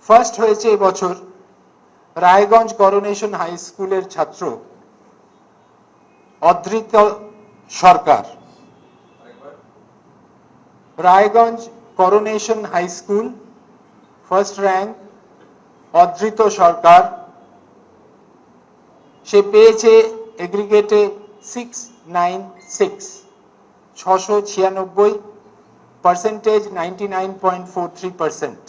First হয়েছে এবছর Raiganj Coronation High স্কুলের ছাত্র Adhrito Sarkar. Raiganj Coronation High School first rank Adhrito Sarkar. সে পেয়েছে এগ্রিগেটে 696, পার্সেন্টেজ 99.43%।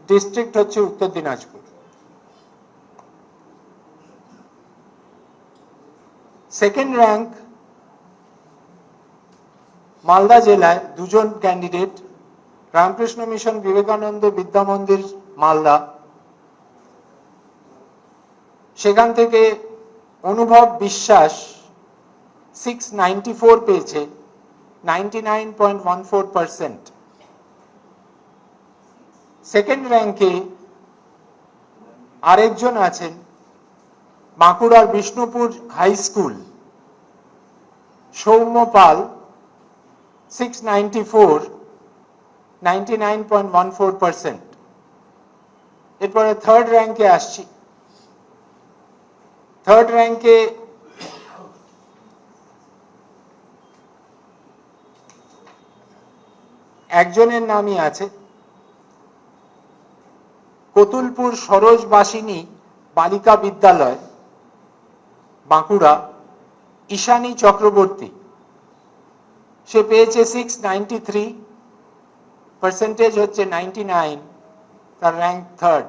ডিস্ট্রিক্ট হচ্ছে উত্তর দিনাজপুর। সেকেন্ড র্যাঙ্ক মালদা জেলায় দুজন ক্যান্ডিডেট, রামকৃষ্ণ মিশন বিবেকানন্দ বিদ্যা মন্দির মালদা, সেখান থেকে অনুভব বিশ্বাস 694 পেয়েছে, 99.14%। সেকেন্ড র্যাঙ্কে আরেকজন আছেন বাঁকুড়ার বিষ্ণুপুর হাই স্কুল, সৌম্য পাল 694, 99.14%। এরপরে থার্ড র্যাঙ্কে আসছি। থার্ড র্যাঙ্কে একজনের নামই আছে কতুলপুর সরোজবাসিনী বালিকা বিদ্যালয় বাঁকুড়া, ঈশানী চক্রবর্তী। সে পেয়েছে 693, পার্সেন্টেজ হচ্ছে 99, তার র্যাঙ্ক থার্ড।